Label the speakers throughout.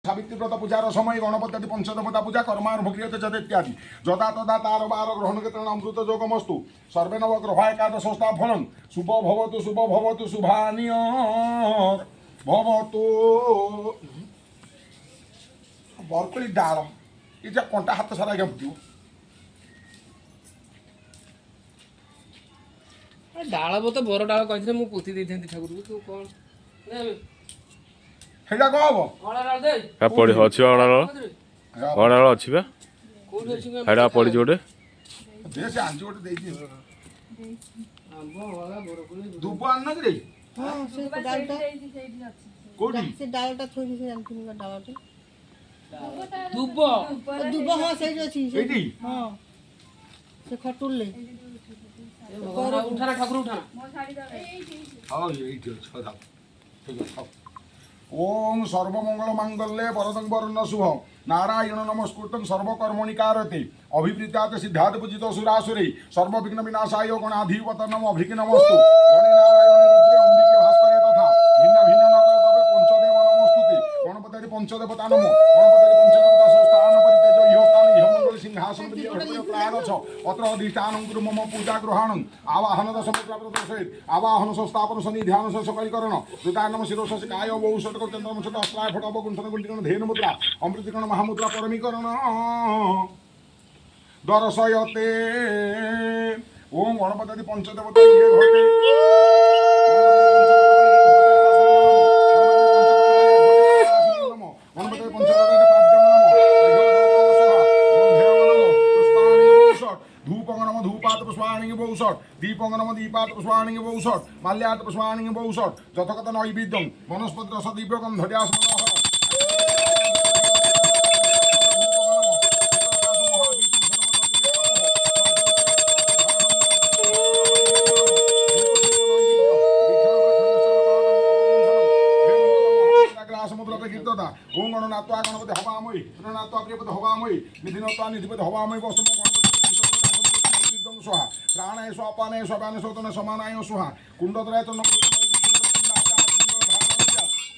Speaker 1: সাবিত্রী ব্রত পূজার সময় গণপতি পঞ্চদেবতা পূজা কর্মারম্ভ ক্রিয়তে যদ ইত্যাদি যদা তদা তার বার গ্রহণ ক্ষেত্রে অমৃত যোগমস্তু সর্বে নব গ্রহ একাদশস্তা ফলন শুভ ভবতু শুভানিয় ভবতু বরকলি ডাল এটা কଣ୍ଟା ହାତ ସାରା ଗେମ୍ପୁଥିବ
Speaker 2: ଡାଳ ବୋତେ ବର ଡାଳ କହିଥିଲେ ମୁଁ ପୋତି ଦେଇଥାନ୍ତି ଠାକୁରକୁ ତୁ କଣ
Speaker 1: ସେଇଟା କ'ଣ ହବ
Speaker 3: ପଡ଼ି ଅଛି ଅଣାଳ ଅଛି ବା
Speaker 2: କୋଉଠି ଅଛି
Speaker 3: ସେଇଟା ପଡ଼ିଛି ଗୋଟେ
Speaker 1: ସେ ଆଣିଛି ଗୋଟେ ଦେଇଛି
Speaker 2: ଆମ୍ବ ଅଁଳା ବରକୋଳି
Speaker 1: ଦୁବ ଆଣିନ କି
Speaker 4: ହଁ ସେ ଡାଳଟା
Speaker 1: କୋଉଠି
Speaker 4: ସେ ଡାଳଟା ଥୋଇକି ସେ ଜାଣିଥିଲି ବା ଡାଳଟା
Speaker 2: ଦୁବ
Speaker 4: ଦୁବ ହଁ ସେଇଠି ଅଛି
Speaker 1: ଏଇଠି
Speaker 4: ହଁ ସେ ଖଟୁଲେ
Speaker 2: ଉଠାନା ଠାକୁର ଉଠାନା
Speaker 1: ହଉ ଏଇଠି ଅଛି ହଉ ଠିକ ଅଛି ହଉ ओम सर्वमंगल मांगल्ये वरदं वरुण शुभ नारायण नमस्कृतं सर्वकर्मणि कारते अभिप्रीतात सिद्धात् पूजित सुरासुरे सर्वविघ्न विनाशाय गणाधिपत नम अभिघ्नमस्तु गणे नारायण रुद्रे अंबिके भास्करे तथा भिन्न भिन्न नगर तवे पंचदेव नमस्तुते गणपति पंचदेवता नमो गणपति पंचदेवता संस्थान परितेज इह स्थान इह मंगल सिंहासन प्रिय प्राण छ अत्र अधिष्ठानं गुरु मम पूजा ग्रहणं आवाहन दशमप्राप्त सहित आवाहन संस्थापन शनि ध्यान से सकलीकरण रुदानम शिरोष काय बहुषट चंद्रम छट अस्त्राय फट गुंठन गुंठन धेनु मुद्रा अमृतिकरण महामुद्रा परमीकरण दर्शयते ओम गणपति पंचदेवता ये घटे गणपति पंचदेवता धूपंगनम धूपात पुष्पाणि बहुषट दीपंगनम दीपात पुष्पाणि बहुषट माल्यात पुष्पाणि बहुषट यथकथ नैवेद्यं वनस्पति रस दिव्य गंधर्यास्मद ओम गणनात्वा गणपति हवामहि गणनात्वा प्रियपति हवामहि निधिनत्वा निधिपति हवामहि वस्तु स्वाहा प्राणाय स्वापानाय स्वापानाय सोतन समानाय स्वाहा कुंडत्रय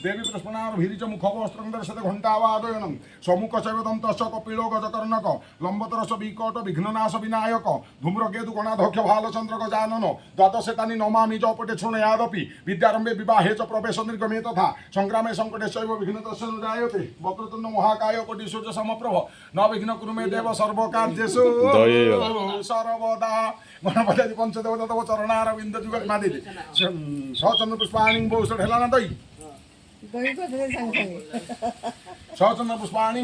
Speaker 1: देवी प्रस्पणार भीरिच मुख वस्त्रंदर सत घंटावादयनम सम्मुख चैवदम तस्य कपिलो गजकर्णक लंबतरस विकट विघ्ननाश विनायक धूम्रकेतु गणाध्यक्ष भालचंद्र गजानन द्वादशेतानि नमामि जपटे क्षुणयादपि विद्यारंभे विवाहे च प्रवेश निर्गमे तथा संग्रामे संकटे चैव विघ्नतस्य न जायते वक्रतुंड महाकाय कोटि सूर्य समप्रभ न विघ्न कुरु मे देव सर्वकार्येषु सर्वदा गणपति पंचदेवता तव चरणारविंद जुगत मादि सचंद्र पुष्पाणि बहुषट हेला ना दई सहचंद्र पुष्पाणि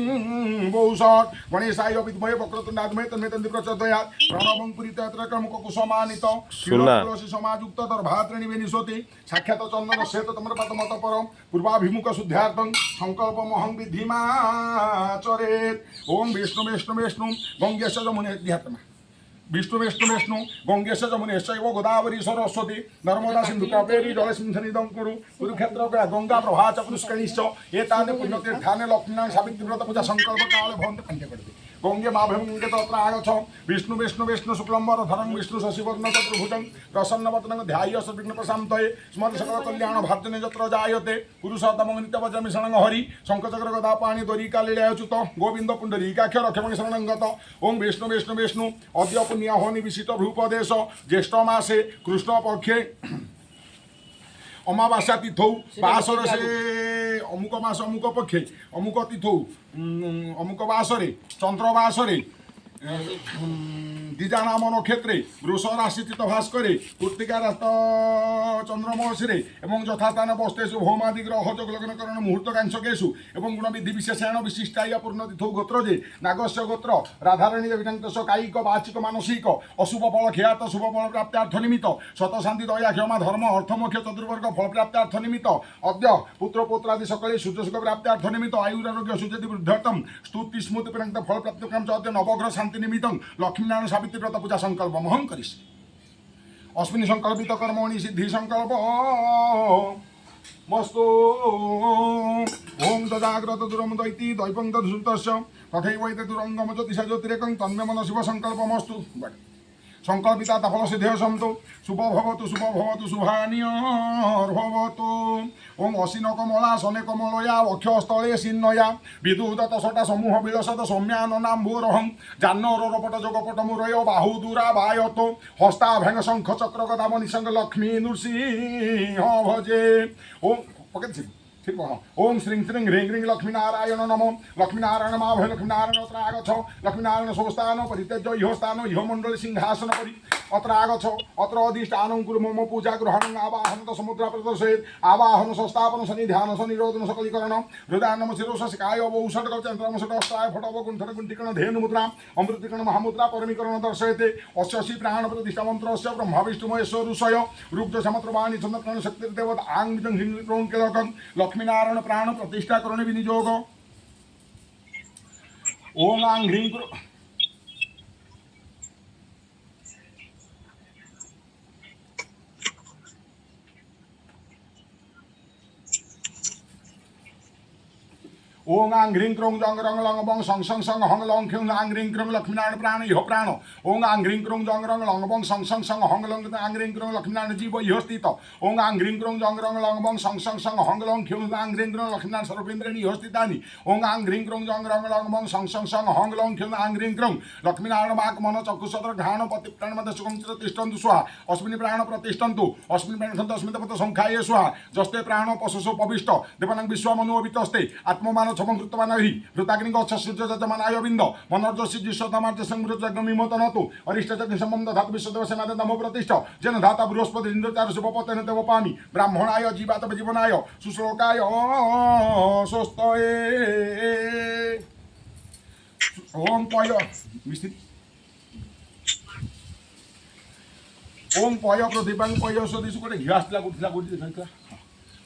Speaker 1: बहुषट गणेशाय विद्महे वक्रतुंडाधीमहि तन्मे तन्ति प्रचोदयात् प्रणवं पुरीतत्रकमुक कुसुमानित तुलसी समायुक्त दर्भात्रिणी वेनिसोति साक्षात् चंदन श्वेत तम्रपात मत परम पूर्वाभिमुख शुद्धार्थं संकल्पमहं विधिमाचरेत् ओम विष्णु विष्णु विष्णु गंगेश जमुने ध्यात्मा विष्णु विष्णु विष्णु गंगेश जमुने शैव गोदावरी सरस्वती नर्मदा सिंधु कावेरी जलसिंधनिदं कुरु कुरुक्षेत्र गंगा प्रभा च पुष्करिश्च एतानि पुण्यतीर्थानि लक्ष्मीनारायण सावित्री व्रत पूजा संकल्प काले भवन्ति पंचकर्ते गंगे माभेमुंगे तत्र आगच्छ विष्णु विष्णु विष्णु शुक्लंबर धरं विष्णु शशिवर्ण चतुर्भुजं प्रसन्नवदनं ध्याय सर्वविघ्न प्रशान्तये स्मर सकल कल्याण भाजने जत्र जायते पुरुषोत्तम नित्यवज्रमिषणं हरि शंखचक्र गदा पाणि द्वरिका लीलाच्युत गोविंद पुंडरीकाक्ष रक्षमणि शरणं गत ओम विष्णु विष्णु विष्णु अद्य पुण्यहोनि विशिष्ट भूपदेश ज्येष्ठ मासे कृष्ण पक्षे अमावास्या तिथौ बासर से अमुक मास अमुक पक्षे अमुक तिथौ अमुक बासरे चंद्रबासरे द्विजानाम नक्षत्रे वृष राशिचित भास्करे कृत्तिका रात चंद्रमहर्षि एवं यथास्थान बस्तेषु भौमादि ग्रह जगलग्नकरण मुहूर्तकांशकेषु एवं गुणविधि विशेषण विशिष्टाय पूर्ण तीर्थौ गोत्रजे नागस्य गोत्र राधारणी देवीनांकस्य कायिक वाचिक मानसिक अशुभ फल ख्यात शुभ फल प्राप्त्यार्थ निमित्त शतशांति दया क्षमा धर्म अर्थमोक्ष चतुर्वर्ग फल प्राप्त्यार्थ निमित्त अद्य पुत्र पौत्रादि सकले सूर्यसुख प्राप्त्यार्थ निमित्त आयुरारोग्य सुचति वृद्ध्यर्थम स्तुति स्मृति पर्यंत फल प्राप्तिक्रम च अद्य नवग्रह शांति निमित्तं लक्ष्मीनारायण सावित्री व्रत पूजा संकल्प महं करिष्ये अस्मिन् संकल्पित कर्मणि सिद्धि संकल्प मस्तु ओम दजाग्रत दुरम दैति दैवं तद्सुतस्य तथैवैते दुरंगम ज्योतिष ज्योतिरेकं तन्मे मन शिव संकल्पमस्तु সংকল্পিতা ফল সিদ্ধি সন্তু শুভ ভবতু শুভানির্ভবতু ওং অসীন কমলা শনে কমলয়া অক্ষস্থলে সিন্নয়া বিদুত তসটা সমূহ বিলসত সৌম্যাননাম্ভূরহং জাহ্নরপট যোগপট মুরয় বাহুদুরা বায়ত হস্তাভ্যাঙ্গ শঙ্খ চক্র গদাম নিঃসঙ্গ লক্ষ্মী নৃসিংহ ভজে ওম পকেছি ঠিক বলো ওম শ্রীং শ্রীং হ্রিং হ্রিং লক্ষ্মীনারায়ণ নমো লক্ষ্মীনারায়ণ মাভয় লক্ষ্মীনারায়ণ অত্র আগছ লক্ষ্মীনারায়ণ সোস্থান পরিত্যজ্য ইহ স্থান ইহ মণ্ডলী সিংহাসন পরি অত্র আগছ অত্র অধিষ্ঠানং কুরু মম পূজা গ্রহণং আবাহন সমুদ্র প্রদর্শয়েৎ আবাহন সংস্থাপন সন্নিধান সনিরোধন সকলীকরণ হৃদয় নম শিরোষকায় ঔষধ কৌচন্দ্রমশটায় ফটব কুণ্ঠর কুণ্ঠিকণ ধেনু মুদ্রা অমৃতিকণ মহামুদ্রা পরমীকরণ দর্শয়তে অস্যসি প্রাণ প্রতিষ্ঠা মন্ত্রস্য ব্রহ্মা বিষ্ণু মহেশ্বর ঋষয় রূপজ সমত্রবাণী চন্দ্রকণ শক্তির্দেবত আং হিং ক্রৌং কেলকং লক্ষ্মীনারায়ণ প্রাণ প্রতিষ্ঠা করণে বিনিযোগ ওং আং হ্রিং ओं आंग ह्रीं क्रों जंग रंग लंग बंग संग संग संग हंग लंग ख्युं आंग ह्रीं क्रों लक्ष्मीनारायण प्राण इह प्राण ओं आंग ह्रीं क्रों जंग रंग लंग बंग संग संग संग हंग लंग आंग ह्रीं क्रों लक्ष्मीनारायण जीव इह स्थित ओं आंग ह्रीं क्रों जंग रंग लंग बंग संग संग संग हंग लंग ख्युं आंग ह्रीं क्रों लक्ष्मीनारायण सर्वेन्द्रेणी इह स्थितानि ओं आंग ह्रीं क्रों जंग रंग लंग बंग संग संग संग हंग लंग ख्युं आंग ह्रीं क्रों लक्ष्मीनारायण वाक् मन चक्षुसत्र घ्राण पति प्राण मध्य सुखं चिर तिष्ठन्तु स्वाहा अस्मिन् प्राण प्रतिष्ठन्तु अस्मिन् प्राण अस्मिन् पद संख्याये स्वाहा जस्ते प्राण पशुषु पविष्ट देवानां विश्वमनुवितस्ते आत्ममान छमं कृतवानहि हृताग्नि गच्छ सूर्य जजमानाय बिन्द मनोर्जसि जिष्ठतमार्ज संमृत जग्नमिमतनतु अरिष्ट जग्नि सम्बन्ध धातु विश्वदेव सेनाद नमो प्रतिष्ठ जेन धाता बृहस्पति इन्द्र चारु शुभपतेन देव पामि ब्राह्मणाय जीवात जीवनाय सुश्लोकाय स्वस्तये ओम पय मिस्त्री ओम पय प्रतिपां पय सदिसु कोटे घियास लागुथिला गुडी देखाइतला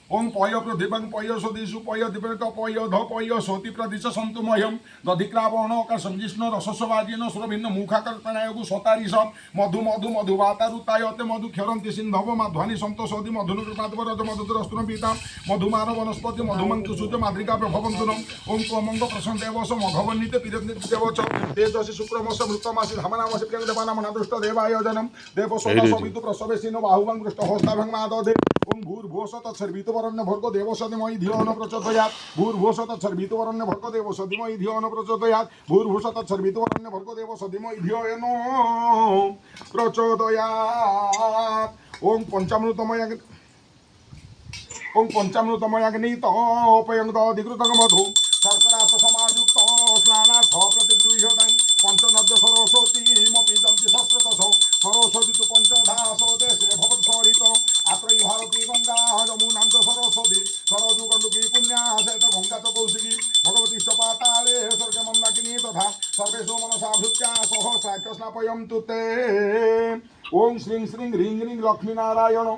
Speaker 1: ओं पय प्रतिभं पय सदिषु पय दिव्यक पय ध पय सोति प्रदिश सन्तुमह्यं दधिक्रावण संजिष्ण रसस्वाजीन सुरभिन्न मुखाकर्पणायगु सतारिश मधु मधु मधुवातारुतायते मधु क्षरन्ति सिन्धव माध्वानि सन्तोषधि मधुनुकृपादव रज मधुरस्तुन पीता मधुमान वनस्पति मधुमन्तु सूर्य माद्रिका प्रभवन्तुन ओं त्वमंग प्रसन्देवस मघवन्निते पिरन्निदेवच तेजसि शुक्रमस मृतमासि धामनामसि प्रियदेवानाम नादुष्ट देवायोजनं देवसोदा सवितु प्रसवेसिनो बाहुवं पृष्ठहस्ताभं मादधे ओं भूर्भुवः तत्सर्वितुवरण्य भर्गो देवस्य धीमहि धियो न प्रचोदयात् भूर्भुवः तत्सर्वितुवरण्य भर्गो देवस्य धीमहि धियो न प्रचोदयात् भूर्भुवः तत्सर्वितुवरण्य भर्गो देवस्य धीमहि धियो न प्रचोदयात् ओं पंचामृतमयाग्नितोपयं दधिकृतं मधु शर्करास समायुक्त स्नानार्थ प्रतिगृह्यतां पंचनद्य सरस्वतीमपि जन्ति सहस्रतसो सरस्वती तु पंचधासो देशे भवत् सरित आत्रयी भारती गंगा यमुनां च सरस्वती सरजु गण्डकी पुण्या शेत गंगा च कौशिकी भगवती च पाताले स्वर्गे मन्दाकिनी तथा सर्वेषु मनसा भृत्या सह साख्य स्नापयन्तु ते ओं श्रीं श्रीं ह्रीं ह्रीं लक्ष्मीनारायण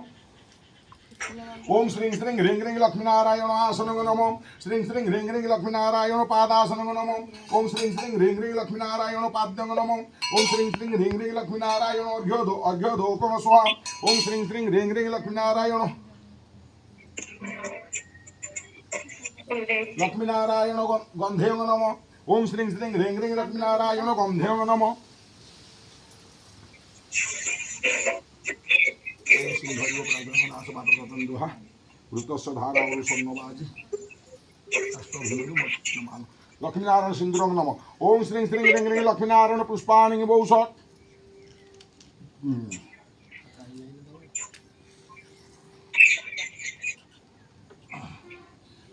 Speaker 1: ओं श्रीं श्रीं ह्रीं ह्रीं लक्ष्मीनारायण आसनं नमो श्रीं श्रीं ह्रीं ह्रीं लक्ष्मीनारायण पादासनं नमो ओं श्रीं श्रीं ह्रीं ह्रीं लक्ष्मीनारायण पाद्यं नमो ओं श्रीं श्रीं ह्रीं ह्रीं लक्ष्मीनारायण अर्घ्योदोपम स्वाहा ओं श्रीं श्रीं ह्रीं ह्रीं लक्ष्मीनारायण गन्धेय नमो ओं श्रीं श्रीं ह्रीं ह्रीं लक्ष्मीनारायण गन्धेय नमो लक्ष्मीनारायण सिंदूरं नमः ओं श्रीं श्रीं ह्रीं ह्रीं लक्ष्मीनारायण पुष्पाणि बहुषट्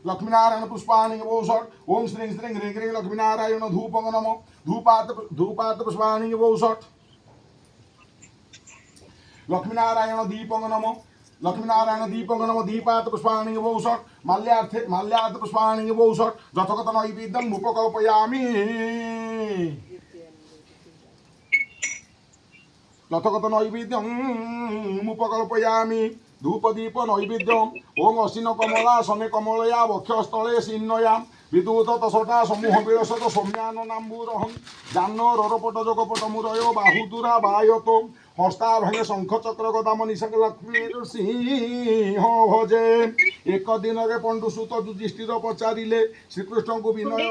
Speaker 1: लक्ष्मीनारायण पुष्पाणि बहुषट् ओं श्रीं श्रीं ह्रीं ह्रीं लक्ष्मीनारायण धूपं नमः धूपार्थ पुष्पाणि बहुषट् लक्ष्मीनारायण दीपं नमो लक्ष्मीनारायण दीपं नमो दीपात् पुष्पाणि बहुषट् माल्यार्थ पुष्पाणि बहुषट् यथोक्त नैवेद्यम् उपकल्पयामि यथोक्त नैवेद्यम् उपकल्पयामि धूपदीप नैवेद्यम् ओं असीन कमला समे कमलया वक्षस्थले सिन्नया विदूत तसटा समूह विलसत सौम्याननाम्बूरहं जाह्नो ररपट जोगपट मुरयो बाहुदुरा बायतो हस्ताभंगे शंख चक्र गदाम निशंक लक्ष्मी सिंह भजे एक दिन रे पंडुसुत युधिष्ठिर पचारिले श्रीकृष्ण को विनय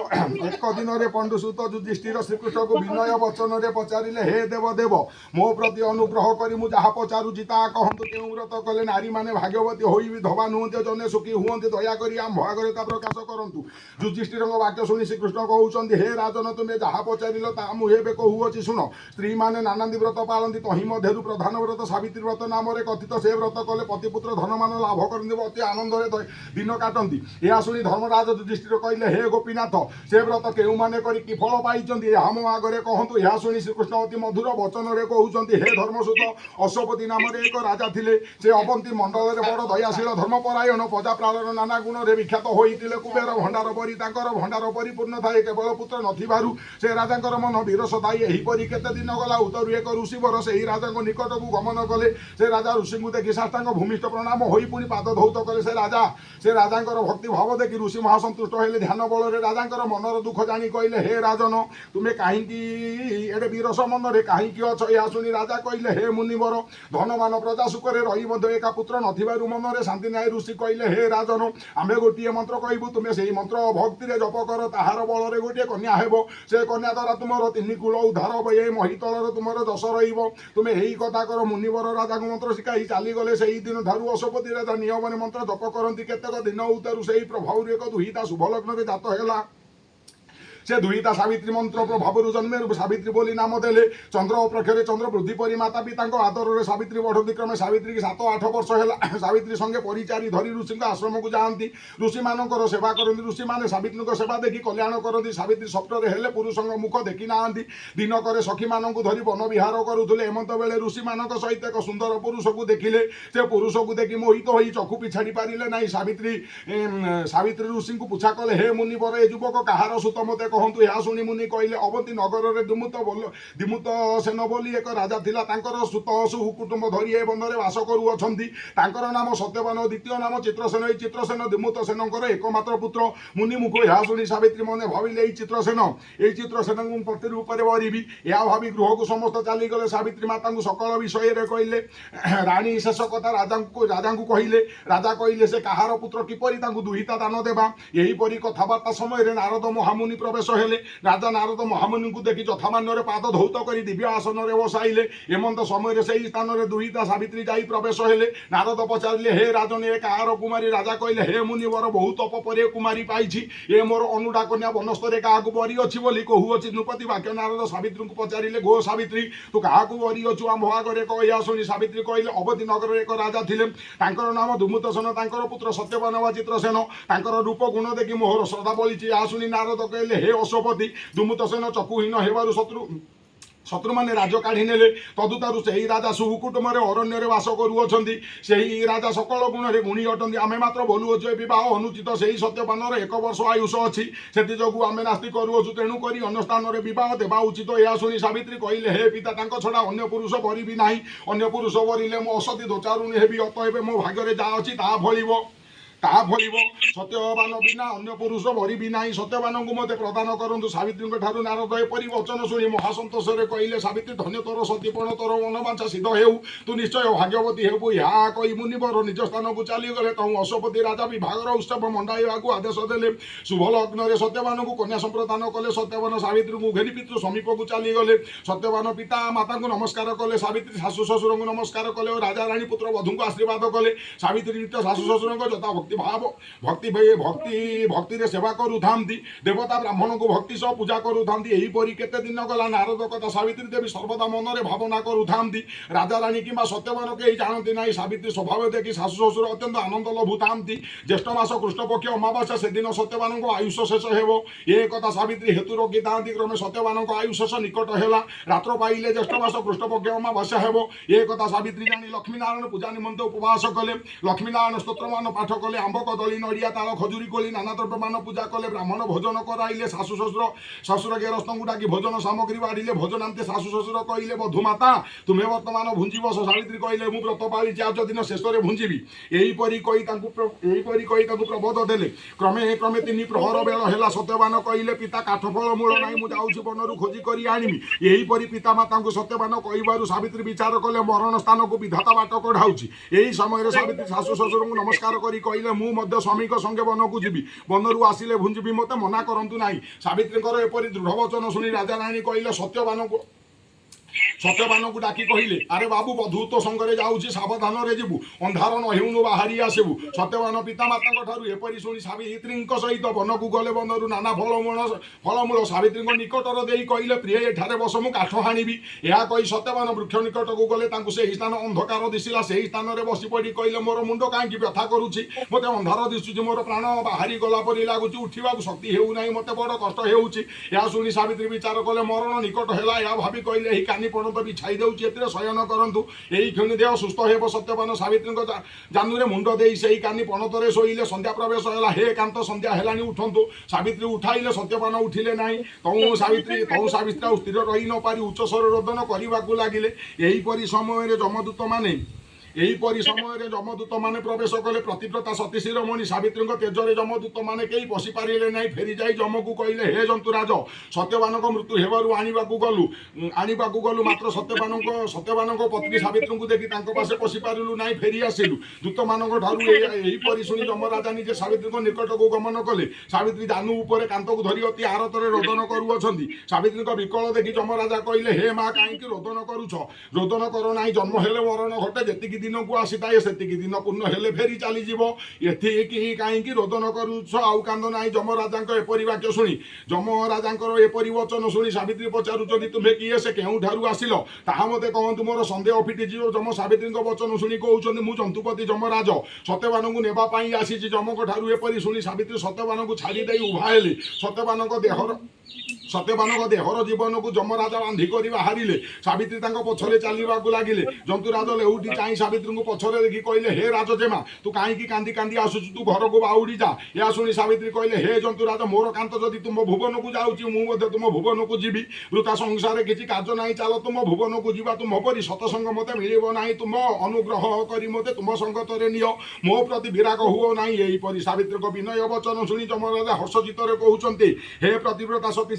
Speaker 1: एक दिन रे पंडुसुत युधिष्ठिर श्रीकृष्ण को विनय वचन रे पचारिले हे देव देव मो प्रति अनुग्रह करी मु जहा पचारुछि ता कहंतु केउ व्रत कले नारी माने भाग्यवती होई विधवा नुहंते जने सुखी हुअन्ते दया करी आम भागरेता प्रकाश करंतु युधिष्ठिर वाक्य शुणी श्रीकृष्ण कहउछन्ति हे राजन तुमे जहा पचारिलो ता मु हेबे कहउछि सुन स्त्री माने नानादि व्रत पालन्ति तहि मध्यरु प्रधान व्रत सावित्री व्रत नाम रे कथित से व्रत कले पतिपुत्र धनमान लाभ करन्ति अति आनंद रे दिन काटन्ति या शुणी धर्मराज युधिष्ठिर कहले हे गोपीनाथ से व्रत केउ माने करी कि फल पाइछन्ति हम आगरे कहंतु या शुणी श्रीकृष्ण अति मधुर वचन रे कहउछन्ति हे धर्मसुत अश्वपति नाम रे एक राजा थिले से अवंती मंडल रे बड़ दयाशील धर्मपरायण प्रजा प्राणर नाना गुण रे विख्यात होइतिले कुबेर भंडार परि तांकर भंडार परिपूर्ण थाए केवल पुत्र नथिबारु से राजांकर मन वीरस दाई एही परि केते दिन गला उतरु एक ऋषिवर सेही राजांक निकट को गमन कले से राजा ऋषि को देखि साष्टांग भूमिष्ठ प्रणाम होई पुनि पाद धौत कले से राजांकर भक्ति भाव देखि ऋषि महासंतुष्ट हेले ध्यान बल रे राजांकर मनर दुख जानी कहले हे राजन तुमे काहींकी एडे वीरस मन रे काहींकी अछ या सुनी राजा कहले हे मुनिवर धनमान प्रजा सुख रे रही मध्य एका पुत्र नथिबारु मन रे शांति नाय ऋषि कहले हे राजन आमे गोटिए मंत्र कहबु तुमे सेही मंत्र भक्ति रे जप कर ताहार बल रे गोटिए कन्या हेबो से कन्या द्वारा तुमर तिनि कुल उद्धार हो ए महितलर तुमर दश रहिबो तुमे एही कथा कर मुनिवर राजा को मंत्र शिखाई चाली गले सेही दिन धारु अशोपति राजा नियम मंत्र जप करंती केतक दिन उतरु सेही प्रभाव एक दुहिता शुभ लग्न रे जात हेला से दुहिता सावित्री मंत्र प्रभाव जन्मे सावित्री बोली नाम देले चंद्र प्रखरे चंद्र वृद्धि परी माता पिता आदर रे सावित्री बढ़ती क्रमे सावित्री की 7-8 वर्ष है सावित्री संगे परिचारी धरी ऋषि आश्रम को जाती ऋषि मानकर सेवा करती ऋषि माने सावित्री सेवा देखि कल्याण करती सावित्री सप्तरे हेले पुरुष मुख देखि ना दिन करे सखी मान धरी वन विहार करुले हेमंत बेले ऋषि मान सहित एक सुंदर पुरुष को देखिले से पुरुष को देखि मोहित हो चक्षु पिछाड़ी पारे ना सावित्री ऋषि को पूछा कले हे मुनिवर ए युवक कहार सुत मते कहंतु या शुणी मुनि कहले अवंती नगर रे दिमुत सेन बोली एक राजा थिला तांकर सुत सुहु कुटुंब धरी ए बंदरे वास करू अछंती तांकर नाम सत्यवान द्वितीय नाम चित्रसेन ए चित्रसेन दिमुत सेनकर एकमात्र पुत्र मुनि मुख या शुणी सावित्री मने भाविले ए चित्रसेन को पति रूप रे वरिबी या भावी गृह को समस्त चाली गले सावित्री माता को सकल विषय रे कहले रानी शेष कथा राजा को कहले राजा कहले से कहार पुत्र किपरि तांको दुहिता दान देबा एही परि कथाबार्ता समय रे नारद महामुनि प्रवेश हेले राजा नारद महामुनि को देखि यथामान्य पाद धौत करी दिव्य आसन रे बसाइले हेमंत समय से स्थान रे दुहिता सावित्री जाई प्रवेश हेले नारद पचारिले हे राजन ए कहार कुमारी राजा कहले हे मुनिवर बहुत तप परे कुमारी पाइछि ए मोर अनुडा कन्या वनस्तरे काहाकु बरी अछि बोली कहूअछि नृपति वाक्य नारद सावित्री को पचारिले गो सावित्री तू काहाकु बरी अछु आम भागरे कहया सुनी सावित्री कहले अवधि नगर एक राजा थिले तांकर नाम दुमुतसेन तांकर पुत्र सत्यवान वा चित्रसेन तांकर रूप गुण देखि मोहर श्रद्धा बोलिछि आ सुनी नारद कहले हे अशोपति दुमुतसेन चकुहीन हेबारु शत्रु माने राज काढ़ी नेले तदुतारु सेही राजा सुकुटुम अरण्य वास करुअछंती सेही राजा सकल गुण रे गुणी अटंती आमे मात्र बोलुअछु विवाह अनुचित सेही सत्यवान 1 वर्ष आयुष अछि सेति जगु आमे नास्ति करुअछु तेणु करी अन्य स्थान रे विवाह देबा उचित या सुनी सावित्री कहिले हे पिता तांको छडा अन्य पुरुष बरिबी नाही अन्य पुरुष बरिले मो असति दोचारुणी हेबी अतएबे मो भाग्य रे जा अछि ता फलिबो सत्यवान बिना अन्य पुरुष भरी ना सत्यवान को मत प्रदान करूँ सावित्री ठारू नारद एपरी वचन शुणी महासंतोष कहले सावित्री धन्य तोर सतीपण तोर मनवांछा सिद्ध हेउ तू निश्चय भाग्यवती हेबु या कही मुनिवर निज स्थान को चलीगले कहूँ अशोपति राजा विभागर उत्सव मंडाइवा आदेश देले शुभ लग्न सत्यवान को कन्या संप्रदान कले सत्यवान सावित्री को घेरी पितृ समीप को चलीगले सत्यवान पिता माता को नमस्कार कले सावित्री शाशु शशुर को नमस्कार कले और राजा राणी पुत्र वधू को आशीर्वाद कले सावित्री नित्य शाशु शशुर जता भक्ति भाव भक्ति रे सेवा करू थांती देवता ब्राह्मण को भक्ति सह पूजा करू थांती एही परी केते दिन गला नारद कथा सावित्री देवी सर्वदा मन रे भावना करू थांती राजा रानी किंबा सत्यवान के जानती नाही सावित्री स्वभाव देखि शाशु शशुर अत्यंत आनंद लभु थांती ज्येष्ठ मास कृष्ण पक्ष अमावास्या से दिन सत्यवान को आयुष शेष हेबो ए कथा सावित्री हेतु रखी थांती क्रमे सत्यवान को आयुष शेष निकट हेला रात्र पाइले ज्येष्ठ मास कृष्ण पक्ष अमावास्या हेबो ए कथा सावित्री जानी लक्ष्मी नारायण पूजा निमंत उपवास कले लक्ष्मी नारायण स्तोत्रमान पाठ कले କଲେ ଆମ୍ବ କଦଳୀ ନଡ଼ିଆ ତାଳ ଖଜୁରୀ କୋଳି ନାନା ଦ୍ରବ୍ୟମାନ ପୂଜା କଲେ ବ୍ରାହ୍ମଣ ଭୋଜନ କରାଇଲେ ଶାଶୁ ଶ୍ୱଶୁର ଗେରସ୍ତଙ୍କୁ ଡାକି ଭୋଜନ ସାମଗ୍ରୀ ବାଢ଼ିଲେ ଭୋଜନାନ୍ତେ ଶାଶୁ ଶ୍ୱଶୁର କହିଲେ ବଧୂମାତା ତୁମେ ବର୍ତ୍ତମାନ ଭୁଞ୍ଜି ବସ ସାବିତ୍ରୀ କହିଲେ ମୁଁ ବ୍ରତ ପାଳିଛି ଆଜ ଦିନ ଶେଷରେ ଭୁଞ୍ଜିବି ଏହିପରି କହି ତାଙ୍କୁ ପ୍ରବୋଧ ଦେଲେ କ୍ରମେ 3 ପ୍ରହର ବେଳ ହେଲା ସତ୍ୟବାନ କହିଲେ ପିତା କାଠ ଫଳ ମୂଳ ନାହିଁ ମୁଁ ଯାଉଛି ବନରୁ ଖୋଜି କରି ଆଣିବି ଏହିପରି ପିତାମାତାଙ୍କୁ ସତ୍ୟବାନ କହିବାରୁ ସାବିତ୍ରୀ ବିଚାର କଲେ ମରଣ ସ୍ଥାନକୁ ବିଧାତା ବାଟ କଢାଉଛି ଏହି ସମୟରେ ସାବିତ୍ରୀ ଶାଶୁ ଶ୍ୱଶୁରଙ୍କୁ ନମସ୍କାର କରି କହିଲେ ମୁଁ ମଧ୍ୟ ସ୍ୱାମୀଙ୍କ ସଙ୍ଗେ ବନକୁ ଯିବି ବନରୁ ଆସିଲେ ଭୁଞ୍ଜିବି ମୋତେ ମନା କରନ୍ତୁ ନାହିଁ ସାବିତ୍ରୀଙ୍କର ଏପରି ଦୃଢ଼ ବଚନ ଶୁଣି ରାଜାରାଣୀ କହିଲେ ସତ୍ୟବାନଙ୍କୁ ଡାକି କହିଲେ ଆରେ ବାବୁ ବଧୂ ତୋ ସଙ୍ଗରେ ଯାଉଛି ସାବଧାନରେ ଯିବୁ ଅନ୍ଧାର ନ ହେଉଣୁ ବାହାରି ଆସିବୁ ସତ୍ୟବାନ ପିତାମାତାଙ୍କ ଠାରୁ ଏପରି ଶୁଣି ସାବିତ୍ରୀଙ୍କ ସହିତ ବନକୁ ଗଲେ ବନରୁ ନାନା ଫଳମୂଳ ସାବିତ୍ରୀଙ୍କ ନିକଟରେ ଦେଇ କହିଲେ ପ୍ରିୟ ଏଠାରେ ବସ ମୁଁ କାଠ ହାଣିବି ଏହା କହି ସତ୍ୟବାନ ବୃକ୍ଷ ନିକଟକୁ ଗଲେ ତାଙ୍କୁ ସେହି ସ୍ଥାନ ଅନ୍ଧକାର ଦିଶିଲା ସେହି ସ୍ଥାନରେ ବସି ପଡ଼ି କହିଲେ ମୋର ମୁଣ୍ଡ କାହିଁକି ବ୍ୟଥା କରୁଛି ମୋତେ ଅନ୍ଧାର ଦିଶୁଛି ମୋର ପ୍ରାଣ ବାହାରି ଗଲା ପରି ଲାଗୁଛି ଉଠିବାକୁ ଶକ୍ତି ହେଉନାହିଁ ମୋତେ ବଡ଼ କଷ୍ଟ ହେଉଛି ଏହା ଶୁଣି ସାବିତ୍ରୀ ବିଚାର କଲେ ମରଣ ନିକଟ ହେଲା ଏହା ଭାବି କହିଲେ ଏହି କାନି ପଣତ ବିଛାଇ ଦେଉଛି ଏଥିରେ ଶୟନ କରନ୍ତୁ ଏହି କ୍ଷଣି ଦେହ ସୁସ୍ଥ ହେବ ସତ୍ୟବାନ ସାବିତ୍ରୀଙ୍କ ଜାନୁରେ ମୁଣ୍ଡ ଦେଇ ସେହି କାନି ପଣତରେ ଶୋଇଲେ ସନ୍ଧ୍ୟା ପ୍ରବେଶ ହେଲା ହେ କାନ୍ତ ସନ୍ଧ୍ୟା ହେଲାଣି ଉଠନ୍ତୁ ସାବିତ୍ରୀ ଉଠାଇଲେ ସତ୍ୟବାନ ଉଠିଲେ ନାହିଁ ତହୁଁ ସାବିତ୍ରୀ ଆଉ ସ୍ଥିର ରହି ନ ପାରି ଉଚ୍ଚସ୍ୱର ରୋଦନ କରିବାକୁ ଲାଗିଲେ ଏହିପରି ସମୟରେ ଯମଦୂତମାନେ ପ୍ରବେଶ କଲେ ପ୍ରତିବ୍ରତା ସତୀ ଶିରୋମଣି ସାବିତ୍ରୀଙ୍କ ତେଜରେ ଯମଦୂତମାନେ କେହି ପଶି ପାରିଲେ ନାହିଁ ଫେରି ଯାଇ ଯମକୁ କହିଲେ ହେ ଜନ୍ତୁରାଜ ସତ୍ୟବାନଙ୍କ ମୃତ୍ୟୁ ହେବାରୁ ଆଣିବାକୁ ଗଲୁ ମାତ୍ର ସତ୍ୟବାନଙ୍କ ପତ୍ନୀ ସାବିତ୍ରୀଙ୍କୁ ଦେଖି ତାଙ୍କ ପାଶେ ପଶି ପାରିଲୁ ନାହିଁ ଫେରି ଆସିଲୁ ଦୂତମାନଙ୍କ ଠାରୁ ଏହିପରି ଶୁଣି ଯମରାଜା ନିଜେ ସାବିତ୍ରୀଙ୍କ ନିକଟକୁ ଗମନ କଲେ ସାବିତ୍ରୀ ଜାନୁ ଉପରେ କାନ୍ତକୁ ଧରି ଅତି ଆରତରେ ରୋଦନ କରୁଅଛନ୍ତି ସାବିତ୍ରୀଙ୍କ ବିକଳ ଦେଖି ଯମରାଜା କହିଲେ ହେ ମା କାହିଁକି ରୋଦନ କରୁଛ ରୋଦନ କର ନାହିଁ ଜନ୍ମ ହେଲେ ମରଣ ଘଟେ ଯେତିକି ଦିନକୁ ଆସିଥାଏ ସେତିକି ଦିନ ପୂର୍ଣ୍ଣ ହେଲେ ଫେରି ଚାଲିଯିବ ଏଥିକି କାହିଁକି ରୋଦନ କରୁଛ ଆଉ କାନ୍ଦ ନାହିଁ ଯମରାଜାଙ୍କ ଏପରି ବାକ୍ୟ ଶୁଣି ଯମରାଜାଙ୍କର ଏପରି ବଚନ ଶୁଣି ସାବିତ୍ରୀ ପଚାରୁଛନ୍ତି ତୁମେ କିଏ ସେ କେଉଁଠାରୁ ଆସିଲ ତାହା ମୋତେ କହନ୍ତୁ ମୋର ସନ୍ଦେହ ଫିଟିଯିବ ଯମ ସାବିତ୍ରୀଙ୍କ ବଚନ ଶୁଣି କହୁଛନ୍ତି ମୁଁ ଜନ୍ତୁପତି ଯମରାଜ ସତ୍ୟବାନଙ୍କୁ ନେବା ପାଇଁ ଆସିଛି ଯମଙ୍କ ଠାରୁ ଏପରି ଶୁଣି ସାବିତ୍ରୀ ସତ୍ୟବାନଙ୍କୁ ଛାଡ଼ି ଦେଇ ଉଭା ହେଲେ ସତ୍ୟବାନଙ୍କ ଦେହର ଜୀବନକୁ ଯମରାଜା ବାନ୍ଧି କରି ବାହାରିଲେ ସାବିତ୍ରୀ ତାଙ୍କ ପଛରେ ଚାଲିବାକୁ ଲାଗିଲେ ଜନ୍ତୁରାଜ ଲେଉଟି ଚାହିଁ ସାବିତ୍ରୀଙ୍କୁ ପଛରେ ଦେଖି କହିଲେ ହେ ରାଜଜେମା ତୁ କାହିଁକି କାନ୍ଦି କାନ୍ଦି ଆସୁଛୁ ତୁ ଘରକୁ ବାହୁଡ଼ି ଯା ଏହା ଶୁଣି ସାବିତ୍ରୀ କହିଲେ ହେ ଜନ୍ତୁରାଜ ମୋର କାନ୍ତ ଯଦି ତୁମ ଭୁବନକୁ ଯାଉଛି ମୁଁ ମଧ୍ୟ ତୁମ ଭୁବନକୁ ଯିବି ବୃଥା ସଂସାରରେ କିଛି କାର୍ଯ୍ୟ ନାହିଁ ଚାଲ ତୁମ ଭୁବନକୁ ଯିବା ତୁମ ପରି ସତସଙ୍ଗ ମୋତେ ମିଳିବ ନାହିଁ ତୁମ ଅନୁଗ୍ରହ କରି ମୋତେ ତୁମ ସଙ୍ଗତରେ ନିଅ ମୋ ପ୍ରତି ବିରାଗ ହୁଅ ନାହିଁ ଏହିପରି ସାବିତ୍ରୀଙ୍କ ବିନୟ ବଚନ ଶୁଣି ଯମରାଜା ହର୍ଷଚିତ୍ତରେ କହୁଛନ୍ତି ହେ ପ୍ରତିବ୍ରତା ସତୀ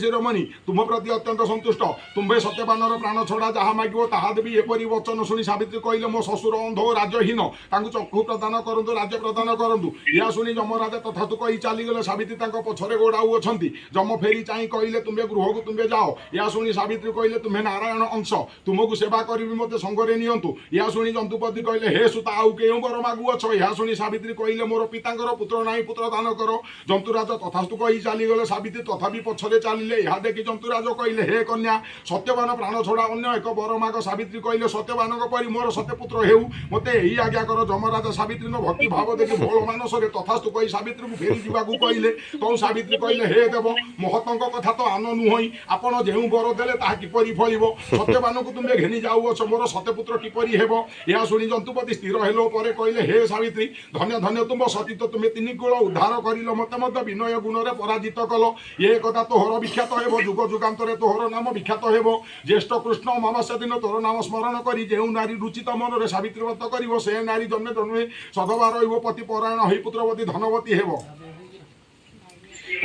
Speaker 1: ଶିରୋମଣି ତୁମ ପ୍ରତି ଅତ୍ୟନ୍ତ ସନ୍ତୁଷ୍ଟ ତୁମ୍ଭେ ସତ୍ୟବାନର ପ୍ରାଣ ଛଡ଼ା ଯାହା ମାଗିବ ତାହା ଦେବି ଏପରି ବଚନ ଶୁଣି ସାବିତ୍ରୀ କହିଲେ ମୋ ଶ୍ୱଶୁର ଅନ୍ଧ ଓ ରାଜ୍ୟହୀନ ତାଙ୍କୁ ଚକ୍ଷୁ ପ୍ରଦାନ କରନ୍ତୁ ରାଜ୍ୟ ପ୍ରଦାନ କରନ୍ତୁ ଏହା ଶୁଣି ଯମରାଜା ତଥାତୁ କହି ଚାଲିଗଲେ ସାବିତ୍ରୀ ତାଙ୍କ ପଛରେ ଗୋଡ଼ାଉଅଛନ୍ତି ଯମ ଫେରି ଚାହିଁ କହିଲେ ତୁମ୍ଭେ ଗୃହକୁ ତୁମ୍ଭେ ଯାଅ ଏହା ଶୁଣି ସାବିତ୍ରୀ କହିଲେ ତୁମ୍ଭେ ନାରାୟଣ ଅଂଶ ତୁମକୁ ସେବା କରିବି ମୋତେ ସଙ୍ଗରେ ନିଅନ୍ତୁ ଏହା ଶୁଣି ଜନ୍ତୁପତି କହିଲେ ହେ ସୁତା ଆଉ କେଉଁ ବର ମାଗୁଅଛ ଏହା ଶୁଣି ସାବିତ୍ରୀ କହିଲେ ମୋର ପିତାଙ୍କର ପୁତ୍ର ନାହିଁ ପୁତ୍ର ଦାନ କର ଜନ୍ତୁରାଜ ତଥାସ୍ତୁ କହି ଚାଲିଗଲେ ସାବିତ୍ରୀ ତଥାପି ପଛରେ ଚାଲିଲେ ଏହା ଦେଖି ଜନ୍ତୁରାଜ କହିଲେ ହେ କନ୍ୟା ସତ୍ୟବାନ ପ୍ରାଣ ଛଡ଼ା ଅନ୍ୟ ଏକ ବର ମାଗ ସାବିତ୍ରୀ କହିଲେ ସତ୍ୟବାନଙ୍କ ପରି ମୋର ସତ୍ୟପୁତ୍ର ହେଉ ମୋତେ ଏହି ଆଜ୍ଞା କର ଯମରାଜା ସାବିତ୍ରୀଙ୍କ ଭକ୍ତି ଭାବ ଦେଖି ବହୁଳ ମାନସରେ ତଥାସ୍ତୁ କହି ସାବିତ୍ରୀଙ୍କୁ ଫେରି ଯିବାକୁ କହିଲେ ତୁ ସାବିତ୍ରୀ କହିଲେ ହେ ଦେବ ମହତଙ୍କ କଥା ତ ଆନ ନୁହଁ ଆପଣ ଯେଉଁ ବର ଦେଲେ ତାହା କିପରି ଫଳିବ ସତ୍ୟବାନଙ୍କୁ ତୁମେ ଘେନି ଯାଉଅଛ ମୋର ସତ୍ୟପୁତ୍ର କିପରି ହେବ ଏହା ଶୁଣି ଜନ୍ତୁପତି ସ୍ଥିର ହେଲେ ପରେ କହିଲେ ହେ ସାବିତ୍ରୀ ଧନ୍ୟ ଧନ୍ୟ ତୁମ ସତୀତ୍ୱ ତୁମେ 3 କୂଳ ଉଦ୍ଧାର କରିଲ ମୋତେ ମଧ୍ୟ ବିନୟ ଗୁଣରେ ପରାଜିତ କଲ ଏ କଥା ତୋହର ବିଖ୍ୟାତ ହେବ ଯୁଗ ଯୁଗାନ୍ତରେ ତୋହର ନାମ ବିଖ୍ୟାତ ହେବ ଜ୍ୟେଷ୍ଠ କୃଷ୍ଣ ଅମାବାସ୍ୟା ଦିନ ତୋର ନାମ ସ୍ମରଣ କରି ଯେଉଁ ନାରୀ ରୁଚିତ ମନରେ ସାବିତ୍ରୀ ବ୍ରତ କରିବ ସେ ନାରୀ ଜନ୍ମେ ଜନ୍ମେ ସଦବା ରହିବ ପତି ପରାୟଣ ହୋଇ ପୁତ୍ରବତୀ ଧନବତୀ ହେବ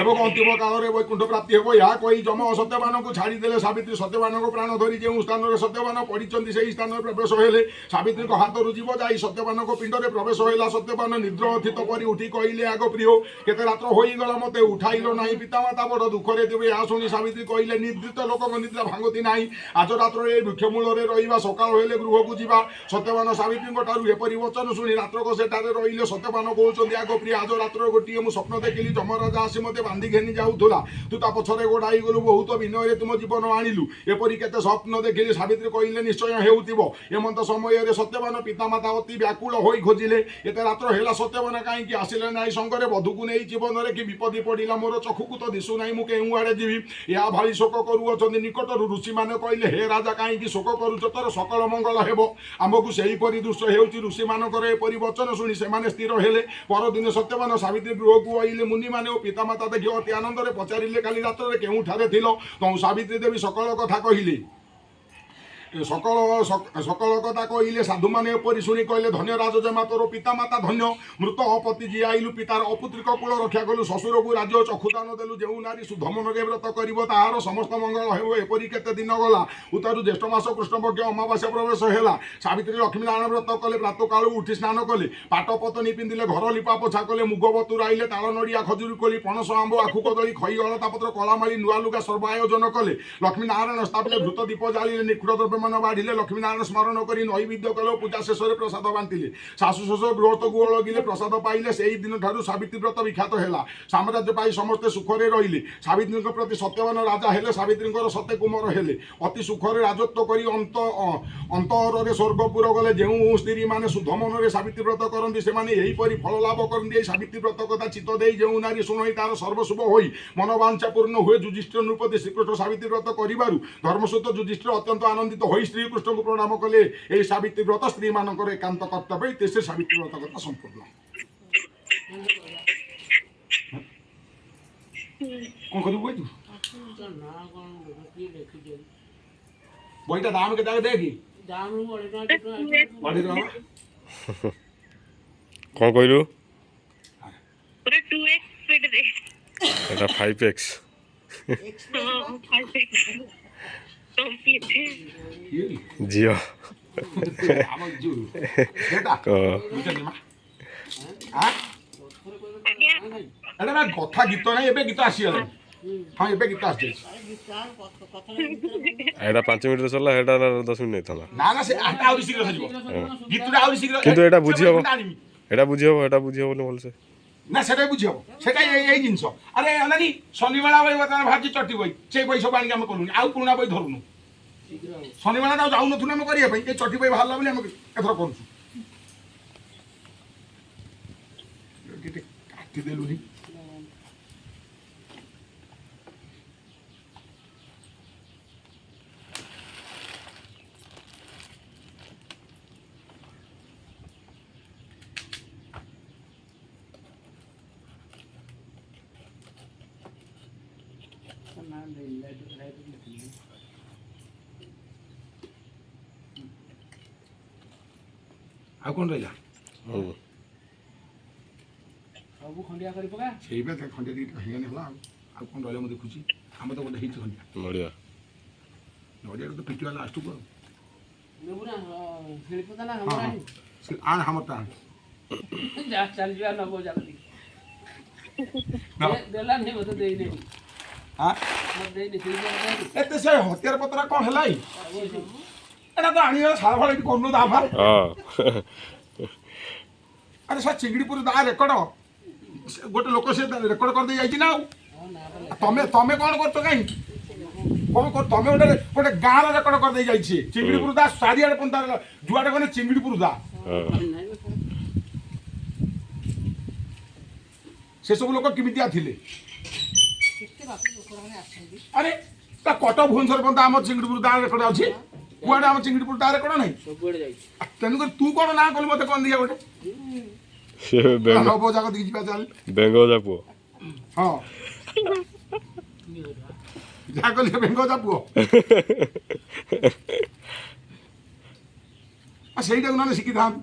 Speaker 1: ଏବଂ ଅନ୍ତିମ କାଳରେ ବୈକୁଣ୍ଠ ପ୍ରାପ୍ତି ହେବ ଏହା କହି ଯମ ସତ୍ୟବାନଙ୍କୁ ଛାଡ଼ିଦେଲେ ସାବିତ୍ରୀ ସତ୍ୟବାନଙ୍କ ପ୍ରାଣ ଧରି ଯେଉଁ ସ୍ଥାନରେ ସତ୍ୟବାନ ପଡ଼ିଛନ୍ତି ସେହି ସ୍ଥାନରେ ପ୍ରବେଶ ହେଲେ ସାବିତ୍ରୀଙ୍କ ହାତରୁ ଜୀବ ଯାଇ ସତ୍ୟବାନଙ୍କ ପିଣ୍ଡରେ ପ୍ରବେଶ ହେଲା ସତ୍ୟବାନ ନିଦ୍ରଥିତ ପରି ଉଠି କହିଲେ ଆଗ ପ୍ରିୟ କେତେ ରାତ୍ର ହୋଇଗଲା ମୋତେ ଉଠାଇଲ ନାହିଁ ପିତାମାତା ବଡ଼ ଦୁଃଖରେ ଦେବେ ଏହା ଶୁଣି ସାବିତ୍ରୀ କହିଲେ ନିଦ୍ରିତ ଲୋକଙ୍କ ନିଦ୍ରା ଭାଙ୍ଗତି ନାହିଁ ଆଜ ରାତ୍ରରେ ଏ ବୃକ୍ଷମୂଳରେ ରହିବା ସକାଳ ହେଲେ ଗୃହକୁ ଯିବା ସତ୍ୟବାନ ସାବିତ୍ରୀଙ୍କ ଠାରୁ ଏପରି ବଚନ ଶୁଣି ରାତ୍ରକ ସେଠାରେ ରହିଲେ ସତ୍ୟବାନ କହୁଛନ୍ତି ଆଗ ପ୍ରିୟ ଆଜ ରାତ୍ର ଗୋଟିଏ ମୁଁ ସ୍ୱପ୍ନ ଦେଖିଲି ଯମରାଜା ଆସି ମୋତେ ବାନ୍ଧି ଘେନି ଯାଉଥିଲା ତୁ ତା ପଛରେ ଗୋଡ଼ାଇ ଗଲୁ ବହୁତ ବିନୟରେ ତୁମ ଜୀବନ ଆଣିଲୁ ଏପରି କେତେ ସ୍ୱପ୍ନ ଦେଖିଲି ସାବିତ୍ରୀ କହିଲେ ନିଶ୍ଚୟ ହେଉଥିବ ଏମନ୍ତ ସମୟରେ ସତ୍ୟବାନ ପିତାମାତା ଅତି ବ୍ୟାକୁଳ ହୋଇ ଖୋଜିଲେ ଏତେ ରାତ୍ର ହେଲା ସତ୍ୟବାନ କାହିଁକି ଆସିଲେ ନାହିଁ ସଙ୍ଗରେ ବଧୂକୁ ନେଇ ଜୀବନରେ କି ବିପତ୍ତି ପଡ଼ିଲା ମୋର ଚକ୍ଷୁକୁ ତ ଦିଶୁ ନାହିଁ ମୁଁ କେଉଁ ଆଡ଼େ ଯିବି ଏହା ଭାଳି ଶୋକ କରୁଅଛନ୍ତି ନିକଟରୁ ଋଷିମାନେ କହିଲେ ହେ ରାଜା କାହିଁକି ଶୋକ କରୁଛ ତୋର ସକଳ ମଙ୍ଗଳ ହେବ ଆମକୁ ସେହିପରି ଦୃଶ୍ୟ ହେଉଛି ଋଷିମାନଙ୍କର ଏପରି ବଚନ ଶୁଣି ସେମାନେ ସ୍ଥିର ହେଲେ ପରଦିନ ସତ୍ୟବାନ ସାବିତ୍ରୀ ଗୃହକୁ ଆଇଲେ ମୁନିମାନେ ଓ ପିତାମାତା ଦେଖି ଅତି ଆନନ୍ଦରେ ପଚାରିଲେ କାଲି ରାତ୍ରରେ କେଉଁଠାରେ ଥିଲ ତୁ ସାବିତ୍ରୀ ଦେବୀ ସକଳ କଥା କହିଲେ ସକଳ କଥା କହିଲେ ସାଧୁମାନେ ଏପରି ଶୁଣି କହିଲେ ଧନ୍ୟ ରାଜଜେମା ତୋର ପିତାମାତା ଧନ୍ୟ ମୃତ ଅପତି ଯିଏ ଆଇଲୁ ପିତାର ଅପୁତ୍ରିକ କୁଳ ରକ୍ଷା କଲୁ ଶ୍ୱଶୁରକୁ ରାଜ୍ୟ ଚକ୍ଷୁଦାନ ଦେଲୁ ଯେଉଁ ନାରୀ ଶୁଦ୍ଧ ମନରେ ବ୍ରତ କରିବ ତାହାର ସମସ୍ତ ମଙ୍ଗଳ ହେବ ଏପରି କେତେ ଦିନ ଗଲା ଉତ୍ତରୁ ଜ୍ୟେଷ୍ଠ ମାସ କୃଷ୍ଣପକ୍ଷ ଅମାବାସ୍ୟା ପ୍ରବେଶ ହେଲା ସାବିତ୍ରୀ ଲକ୍ଷ୍ମୀନାରାୟଣ ବ୍ରତ କଲେ ପ୍ରାତଃକାଳୁ ଉଠି ସ୍ନାନ କଲେ ପାଟପତନି ପିନ୍ଧିଲେ ଘର ଲିପା ପୋଛା କଲେ ମୁଗ ବତୁରାଇଲେ ତାଳ ନଡ଼ିଆ ଖଜୁରୀ କୋଳି ପଣସ ଆମ୍ବ ଆଖୁ କଦଳୀ ଖଇ ଅଳତାପତ୍ର କଳାମାଳି ନୂଆ ଲୁଗା ସର୍ବ ଆୟୋଜନ କଲେ ଲକ୍ଷ୍ମୀନାରାୟଣ ସ୍ଥାପିଲେ ଘୃତ ଦୀପ ଜାଳିଲେ ନିଖୁଡ଼ ଦ୍ରବ୍ୟ ବାଢ଼ିଲେ ଲକ୍ଷ୍ମୀନାରାୟଣ ସ୍ମରଣ କରି ନୈବେଦ୍ୟ କଲେ ପୂଜା ଶେଷରେ ପ୍ରସାଦ ବାଣ୍ଟିଲେ ଶାଶୁ ଶ୍ୱଶୁର ଗୃହସ୍ଥକୁ ଅଳଗିଲେ ପ୍ରସାଦ ପାଇଲେ ସେହି ଦିନଠାରୁ ସାବିତ୍ରୀ ବ୍ରତ ବିଖ୍ୟାତ ହେଲା ସାମ୍ରାଜ୍ୟ ପାଇ ସମସ୍ତେ ସୁଖରେ ରହିଲେ ସାବିତ୍ରୀଙ୍କ ପ୍ରତି ସତ୍ୟବାନ ରାଜା ହେଲେ ସାବିତ୍ରୀଙ୍କର ସତେ କୁମର ହେଲେ ଅତି ସୁଖରେ ରାଜତ୍ୱ କରି ଅନ୍ତରରେ ସ୍ୱର୍ଗପୁର ଗଲେ ଯେଉଁ ସ୍ତ୍ରୀମାନେ ଶୁଦ୍ଧ ମନରେ ସାବିତ୍ରୀ ବ୍ରତ କରନ୍ତି ସେମାନେ ଏହିପରି ଫଳ ଲାଭ କରନ୍ତି ଏହି ସାବିତ୍ରୀ ବ୍ରତ କଥା ଚିତ୍ତ ଦେଇ ଯେଉଁ ନାରୀ ଶୁଣଇ ତାର ସର୍ବଶୁଭ ହୋଇ ମନବାଞ୍ଛା ପୂର୍ଣ୍ଣ ହୁଏ ଯୁଧିଷ୍ଠିର ନୃପତି ଶ୍ରୀକୃଷ୍ଣ ସାବିତ୍ରୀ ବ୍ରତ କରିବାରୁ ଧର୍ମସୂତ ଯୁଧିଷ୍ଠିର ଅତ୍ୟନ୍ତ ଆନନ୍ଦିତ ହୋଇ ଶ୍ରୀକୃଷ୍ଣଙ୍କୁ ପ୍ରଣାମ କଲେ ଏହି ସାବିତ୍ରୀ ବ୍ରତ ସ୍ତ୍ରୀମାନଙ୍କର ଏକାନ୍ତ କର୍ତ୍ତବ୍ୟ ସେ ସାବିତ୍ରୀ ବ୍ରତ କଥା ସମ୍ପୂର୍ଣ୍ଣ କଣ କରିବୁ ତୁ ବହିଟା ଦାମ କେତେ ଦେଖି
Speaker 3: କ'ଣ କହିଲୁ
Speaker 5: पूरा 2x स्पीड रे
Speaker 3: ଏଟା 5x
Speaker 5: कंप्लीट
Speaker 3: ଝିଅ
Speaker 1: ଆମ ଯୋଉ ସେଟା ବୁଝିଲି ମା ଏଟା ନା କଥା ଗୀତ ନାହିଁ ଏବେ ଗୀତ ଆସିଗଲାଣି ହଁ ଏବେ ଗୀତ ଆସିଯାଇଛି
Speaker 3: ଏଇଟା 5 ମିନିଟ୍ ସରିଲା ଏଇଟା 10 ମିନିଟ୍ ନେଇଥାନ୍ତା
Speaker 1: ନା ନା ସେ ଆଟା ଆହୁରି ଶୀଘ୍ର ସରିଯିବ ଗୀତଟା ଆହୁରି ଶୀଘ୍ର
Speaker 3: କିନ୍ତୁ ଏଇଟା ବୁଝି ହବ
Speaker 1: ଆଣିବି
Speaker 3: ଏଇଟା ବୁଝି ହବ ଏଇଟା ବୁଝି ହବ ବୋଲି ଭଲସେ
Speaker 1: ନା ସେଟା ବୁଝି ହବ ସେଟା ଏଇ ଜିନିଷ ଆରେ ଅନାନି ଶନିମେଳା ବହି ବର୍ତ୍ତମାନ ବାହାରିଛି ଚଟି ବହି ସେଇ ବହି ସବୁ ଆଣିକି ଆମେ କରୁନି ଆଉ ପୁରୁଣା ବହି ଧରୁନୁ ଶନିମେଳା ଆଉ ଯାଉନଥିଲୁ ଆମେ କରିବା ପାଇଁ ଏ ଚଟି ବହି ବାହାରିଲା ବୋଲି ଆମେ ଏଥର କରୁଛୁ କାଟିଦେଲୁନି ଆଉ କ'ଣ ରହିଲା
Speaker 2: ସବୁ ଖଣ୍ଡିଆ କରି ପକା
Speaker 1: ସେଇ ବା ଖଣ୍ଡିଆ ଟିକେ ହେଇଗଲେ ହେଲା ଆଉ କ'ଣ ରହିଲା ମୁଁ ଦେଖୁଛି ଆମର ତ ଗୋଟେ ହେଇଛି ଖଣ୍ଡିଆ
Speaker 3: ନଡ଼ିଆ
Speaker 1: ନଡ଼ିଆଟା ତ ପିଟିବା ଲାଷ୍ଟକୁ ଆଉ
Speaker 2: ନେବୁନା ଶିଳ୍ପତା ନା
Speaker 1: ହଁ ହଁ ଆଣ ହାମରଟା ଆଣ
Speaker 2: ଯା ଚାଲିଯିବା ନବ ଜାଲଦି ଦେଲାନି ମତେ ଦେଇନି ମତେ ଦେଇନି ଶିଳ୍ପତା
Speaker 1: ଏତେ ସେ ହତିଆର ପତ୍ର କ'ଣ ହେଲା ଏଇଟା ତ ଆଣିବା ସାରା ଫଳ ଏଠି କରୁନୁ ଦା ଫାର
Speaker 3: ହଁ
Speaker 1: ଆରେ ସେ ଚିଙ୍ଗିଡ଼ିପୁର ଦା ରେକର୍ଡ ଗୋଟେ ଲୋକ ସେ ରେକର୍ଡ କରିଦେଇ ଯାଇଛି ନା ଆଉ ତମେ ତମେ କ'ଣ କରୁଛ କାହିଁ କ'ଣ ତମେ ଗୋଟେ ଗାଁର ରେକର୍ଡ କରିଦେଇ ଯାଇଛି ଚିଙ୍ଗିଡ଼ିପୁର ଦା ଚାରିଆଡ଼େ ପନ୍ଥା ଯୁଆଡ଼େ ଗଲେ ଚିଙ୍ଗିଡ଼ିପୁର ଦା ସେସବୁ ଲୋକ କେମିତିଆ ଥିଲେ ଆରେ ତା କଟକ ଭୁବନେଶ୍ୱର ପନ୍ଥା ଆମ ଚିଙ୍ଗିଡ଼ିପୁର ଦା ରେକର୍ଡ ଅଛି କୁଆଡ଼େ ଆମ ଚିଙ୍ଗିଡ଼ିପୁର ଦା ରେକର୍ଡ ନାହିଁ
Speaker 2: ସବୁଆଡ଼େ ଯାଇଛି
Speaker 1: ତେଣୁକରି ତୁ କ'ଣ ନାଁ କଲୁ ମତେ କ'ଣ ଦିଆ ଗୋଟେ
Speaker 3: ସେ ବେଙ୍ଗ
Speaker 1: ନବ ଯାକ ଦେଇକି ଯିବା ଚାଲେ
Speaker 3: ବେଙ୍ଗ ଯା ପୁଅ
Speaker 1: ହଁ ଯାହା କହିଲେ ବେଙ୍ଗ ଯା ପୁଅ ସେଇଟାକୁ ନହେଲେ ଶିଖିଥାନ୍ତୁ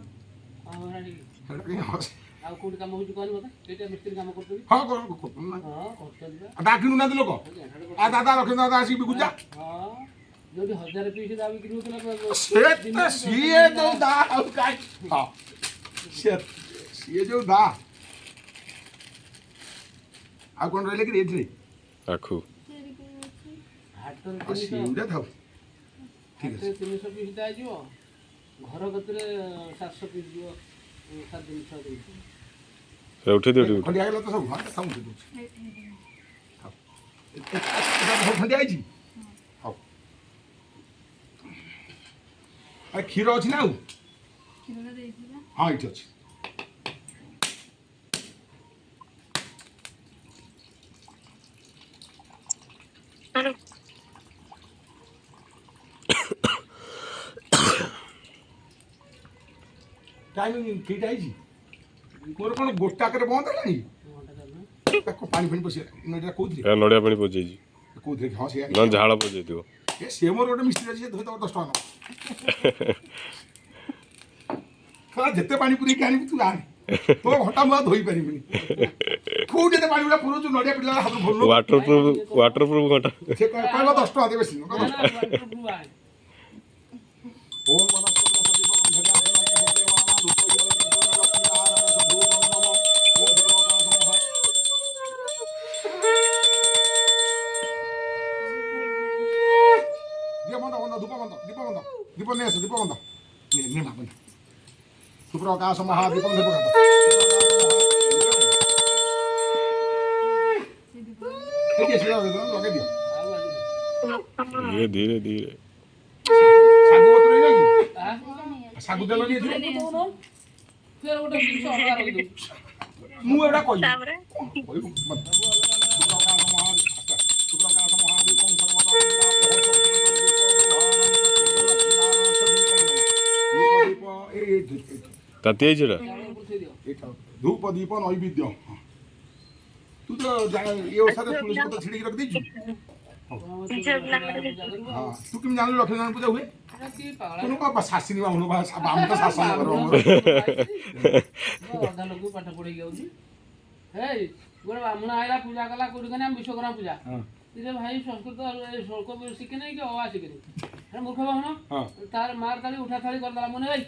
Speaker 2: ଆଉ କୋଉଠି କାମ ହଉଛି କହିଲି ମତେ ସେଇଟା ମିସ୍ତ୍ରୀ କାମ କରୁଛନ୍ତି
Speaker 1: ହଁ
Speaker 2: କରୁଛନ୍ତି
Speaker 1: ଡାକିନୁ ନାହାନ୍ତି ଲୋକ ଆ ଦାଦା ରଖିନ ଦାଦା ଆସିକି ବିକୁଚା
Speaker 2: ହଁ ଯୋଉଠି 1000 ପିସ୍ ଦା ବିକ୍ରି ହଉଥିଲା
Speaker 1: ସିଏ ଯୋଉ ଦା ଆଉ କାଇଁ ହଁ ସିଏ ଯୋଉ ଦା ଆଉ କ'ଣ ରହିଲେ କି ଏଇଥିରେ
Speaker 3: ଆଖୁ
Speaker 2: ହାଟରେ
Speaker 1: ସେଇଟା ଥାଉ ଠିକ ଅଛି
Speaker 2: 300 ପିସ୍ ଦା ଯିବ ଘର କତିରେ 700 ପିସ୍ ଯିବ 7 ଦିନ 6 ଦିନ
Speaker 3: ଉଠେଇ ଦିଅ
Speaker 1: ଖଣ୍ଡିଆ ହେଇଗଲା ତ ସବୁ ହଁ କଥା ମୁଁ ଦେଉଛି ଖଣ୍ଡିଆ ହେଇଛି ହଉ ଆରେ କ୍ଷୀର ଅଛି ନା ଆଉ ହଁ ଏଇଠି ଅଛି ଟାଇମ୍ ଠିକ୍ ହେଇଛି ମୋର କ'ଣ ଗୋଟାକରେ ବନ୍ଦ ହେଲାଣି ତାକୁ ପାଣି ଫାଣି ପଶିଲା ନଡ଼ିଆ କୋଉଥିରେ
Speaker 3: ଏ ନଡ଼ିଆ ପାଣି ପଚେଇଛି
Speaker 1: କୋଉଥିରେ ହଁ ସେଇଆ
Speaker 3: ନ ଝାଳ ପଚେଇଥିବ
Speaker 1: ଏ ସେ ମୋର ଗୋଟେ ମିସ୍ତ୍ରୀ ଅଛି ସେ ଧୋଇଦେବ 10 ଟଙ୍କା ନବ ଯେତେ ପାଣି ପୁରେଇକି ଆଣିବୁ ତୁ ଆଣେ ତୋ ଘଣ୍ଟା ମୁଁ ଆଉ ଧୋଇ ପାରିବିନି କୋଉଠି ଏତେ ପାଣି ଗୁଡ଼ା ପୁରଉଛୁ ନଡ଼ିଆ ପିଲା ହାତ ଭଲ
Speaker 3: ୱାଟର ପ୍ରୁଫ୍ ଘଣ୍ଟା
Speaker 1: ସେ କହିବ 10 ଟଙ୍କା ଦେବେ ସିନା ओम वनस्पति सजीव गंधर्व देवाना रूप योग लक्ष्मी नारायण सद्गुरु नमः ओम शिवलोकाय नमः दीप बंद दीप ने आस दीप बंद ने मा बंद सुप्रकाश महादीप दीप बंद एके सिला दे दो लगे दियो
Speaker 3: धीरे धीरे धीरे
Speaker 1: सागु बतरे जाई सागु देलो नि
Speaker 2: ଫେର ଗୋଟେ ଜିନିଷ ଅଲଗା ରଖିଦଉ
Speaker 1: मु एडा कहि
Speaker 5: ତାପରେ
Speaker 1: सुप्रकाश महादीप
Speaker 3: ତାତି ହେଇଛି ଏଟା
Speaker 1: धूप दीप नैवेद्य तू तो ये ओषा तुलसी पत्र छिड़की रख दीजिए हाँ तू किम जानलु लक्ष्मी नारायण पूजा हुए कोनो का शासिनी बामु बाम तो शासन करो
Speaker 2: ଅଧା ଲୋକ ପାଠ ପଢେଇ ଯାଉଛି ହେଇ ଗୋଟେ ବ୍ରାହ୍ମଣ ଆଇଲା ପୂଜା କଲା କୋଉଠି କନା ବିଶ୍ୱକର୍ମା ପୂଜା ଯେ ଭାଇ ସଂସ୍କୃତ ଶ୍ଲୋକ ଶିଖି ନାହିଁ କି ଅବା ଶିଖିନି ମୂର୍ଖ ବ୍ରାହ୍ମଣ ତାର ମାର ତାଳି ଉଠା ଥାଳି କରିଦେଲା ମନେ ଭାଇ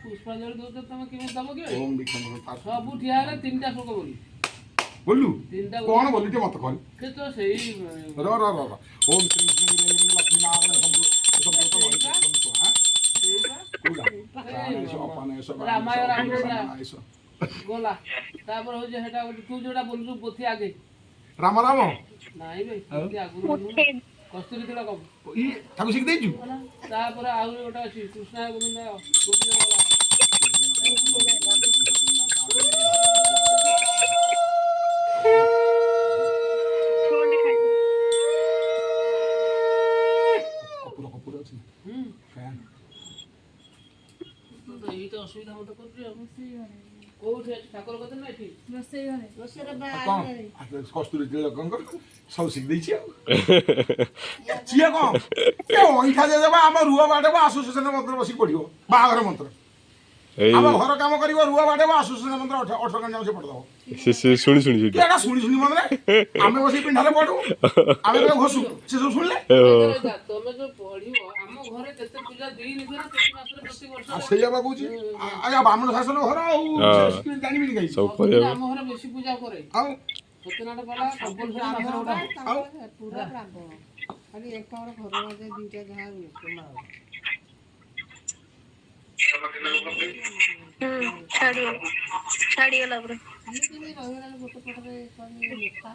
Speaker 2: ପୁଷ୍ପାଞ୍ଜଳି ଦଉଛ ତମେ କେମିତି ଦବ କି
Speaker 1: ओम विक्रम
Speaker 2: ସବୁ ଠିଆ ହେଲେ 3ଟା ଶ୍ଲୋକ ବୋଲି
Speaker 1: बोलू
Speaker 2: 3ଟା
Speaker 1: कौन बोली के मत कौन
Speaker 2: ସେ ତ ସେଇ
Speaker 1: रो रो रो रो ओम श्री श्री लक्ष्मी नारायण संतो हां
Speaker 2: ଗଲା ତାପରେ ହଉଛି ସେଟା ତୁ ଯୋଉଟା ବୋଲୁଛୁ ପୋଥି ଆଗେ
Speaker 1: राम राम
Speaker 2: ନାଇଁ ଭାଇ ପୋଥି ଆଗରୁ କସ୍ତୁରୀ ତିଳକ କବୁ
Speaker 1: ई ताको शिख देजु
Speaker 2: ତାପରେ ଆହୁରି ଗୋଟେ ଅଛି କୃଷ୍ଣ ଗୋବିନ୍ଦ ଗୋପୀ ଗଲା
Speaker 1: कपूर कपूर अछि फैन
Speaker 2: ଏଇଟା ଅସୁବିଧା ମତେ କରୁଛି ଆଉ କୋଉଠି ଅଛି ଠାକୁର କଥା ନା ଏଠି
Speaker 4: ରୋଷେଇରେ
Speaker 1: कौन
Speaker 4: ବାହାରେ
Speaker 1: कस्तूरी तिलक सब शिख देछि चिया कौन ए ओइठा दे देबा हम रुआ बाटेबो एसोसिएशन मंत्र बसी पढियो बागर मंत्र
Speaker 3: ଏଇ
Speaker 1: हम घर काम करिवो रुआ बाटेबो एसोसिएशन मंत्र 18 घंटा से पढ दबो
Speaker 3: ସେ ଶୁଣି ଶୁଣି ସେଇଟା
Speaker 1: एटा सुनी सुनी मंत्र आमे बसी पिंढाले पढू आमे तो घसु से सब सुनले
Speaker 2: ତମେ ଯୋଉ ପଢିବ ଆମ ଘରେ କେତେ ପୂଜା ଦେଇ ନିଜର କେତେ ମାସରେ ପ୍ରତି ବର୍ଷ
Speaker 1: ସେଇଆ ବାବୁजी ଆଜ୍ଞା ବ୍ରାହ୍ମଣ ଶାସନ ଘର ଆଉ ଜାଣିବିନି କାଇଁ
Speaker 3: ସବୁ କରିବା
Speaker 2: ଆମ ଘରେ ବେଶୀ ପୂଜା କରେ
Speaker 1: ଆଉ
Speaker 2: ସତ୍ୟନାରାୟଣ ପାଲା କମ୍ପଲସରି ମାସରେ ଗୋଟେ ହବ।
Speaker 4: ପୁରା ବ୍ରାହ୍ମଣ ଖାଲି ଏକର ଘର ମାঝে ଦୁଇଟା ଯାହା କୁମା
Speaker 5: ଛାଡିଗଲା ପୁରା
Speaker 4: ଏମିତି ରହିଗଲାଣି ଗୋଟେ ପଟରେ କଣ ଲେଖା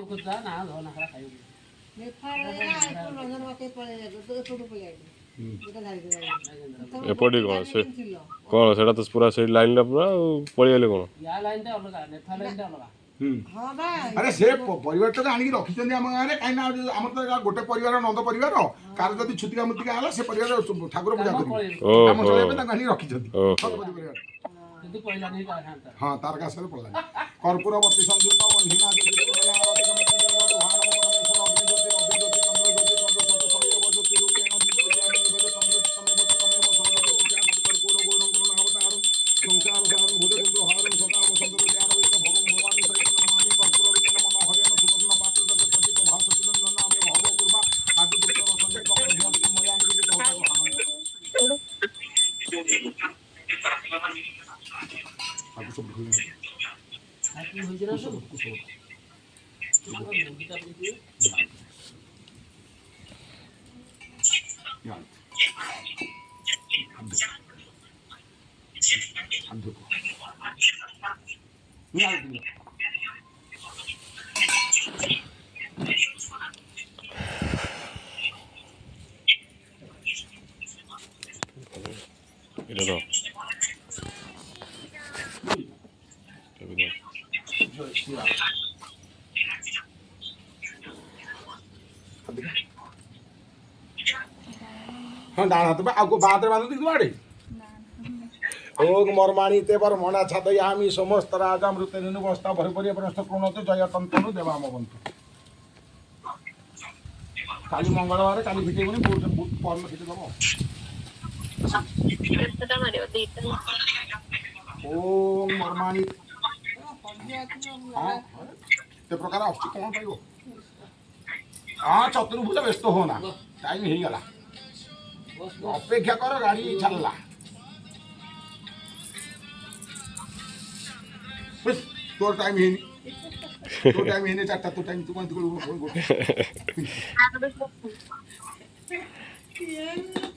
Speaker 2: କଥା ନା ଧନା ଖରା ଖାଇବୁ
Speaker 4: ଲେଖା ରହିଗଲା ଏଠୁ ରଞ୍ଜନ ବାକେ ପଳେଇ ଯାଇଛୁ ତୁ ଏପଟୁ ପଳେଇ ଯାଇଛୁ ଗୋଟେ ଧାରିକି
Speaker 3: ଏପଟେ କ'ଣ ସେ କ'ଣ ସେଇଟା ତ ପୁରା ସେଇ ଲାଇନ୍ଟା ପୁରା ଆଉ ପଳେଇଗଲେ କ'ଣ
Speaker 2: ୟା ଲାଇନଟା ଅଲଗା ନେଫା ଲାଇନଟା ଅଲଗା
Speaker 4: ହଁ ବା
Speaker 1: ଆରେ ସେ ପରିବାର ତ ଆଣିକି ରଖିଛନ୍ତି ଆମ ଗାଁରେ କାହିଁକି ନା ଆମର ତ ଗୋଟେ ପରିବାର ନନ୍ଦ ପରିବାର କାହାର ଯଦି ଛୁତିକା ମୁତିକା ହେଲା ସେ ପରିବାର ଠାକୁର ପୂଜା କରିବେ କାମ ଚଳେଇବା ତାଙ୍କୁ ଆଣିକି ରଖିଛନ୍ତି ପରିବାର
Speaker 2: କିନ୍ତୁ ପଇଲା ନେଇ କାହାନ୍ତା
Speaker 1: ହଁ ତାର କାଶରେ ପଡ଼ିଲା କର୍ପୂରବର୍ତ୍ତୀ ସଂଯୁକ୍ତ ବନ୍ଧିନା ଜ୍ୟୋତି ହଁ ଡାହାଣ ହାତ ବା ଆଉ ବାହାତରେ ବାନ୍ଧୁ ତୁ ଆଡ଼େ ଓଂ ମର୍ମାଣି ତେ बर ମଣା ଛାଦୟାମି ସମସ୍ତ ରାଜା ମୃତେ ନିନୁ ବସ୍ତା ଭରି ଭରି ପ୍ରସ୍ତ ପ୍रणତ ଜୟ ତନ୍ତନୁ ଦେବାମ ବନ୍ତୁ କାଲି ମଙ୍ଗଳବାର କାଲି ଫିଟେଇବୁନି ବହୁତ ପର୍ନ ଫିଟେଇ ଦେବ
Speaker 5: କେତେଟା ମାରିବ? ଦିଟା।
Speaker 1: ଓଂ ମର୍ମାଣି ହଁ ते प्रकार आସୁଛି କ'ଣ ପାଇବ ହଁ ଚତୁର୍ଭୁଜ ବ୍ୟସ୍ତ ହୁଅନା ଟାଇମ୍ ହେଇଗଲା
Speaker 2: ବସ୍
Speaker 1: ଅପେକ୍ଷା କର ଗାଡ଼ି ଚାଲିଲା ତୋର ଟାଇମ୍ ହେଇନି ତୋ ଟାଇମ୍ ହେଇନି 4ଟା ତୋ ଟାଇମ୍ ତୁ କ'ଣ ଗୋଟେ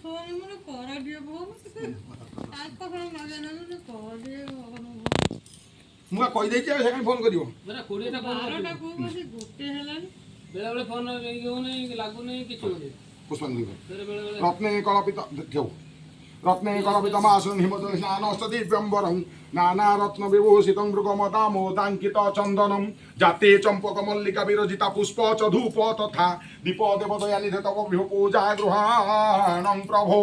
Speaker 4: ଫୋନ୍ ମୋର କର ଦିଅ ବୋଉ ଆଜ ତ କଣ ମଜା ନବ କର ଦିଅ
Speaker 1: ମୁଁ ବା କହିଦେଇଛି ଆଉ ସେ କାଇଁ ଫୋନ୍ କରିବ
Speaker 2: ବେଟା 20ଟା ଫୋନ୍
Speaker 4: ବାରଟା କୋଉ ବସି ଗୋଟେ ହେଲାଣି
Speaker 2: ବେଳେବେଳେ ଫୋନ୍ ହେଉନି ଲାଗୁନି କିଛି ହଉନି
Speaker 1: ପୁଷ୍ପାଞ୍ଜଳି
Speaker 2: ବେଳେବେଳେ
Speaker 1: ରତ୍ନେ କଳପିତ ଦେଖ रत्ने कलपितमासुन हिमदस्नानस्तदीप्यम्बरं नानारत्नविभूषितं मृगमदामोदाङ्कित चन्दनं जाते चम्पकमल्लिका विरजिता पुष्प च धूप तथा दीपदेवदयानिधे तव पूजा गृहाणं प्रभो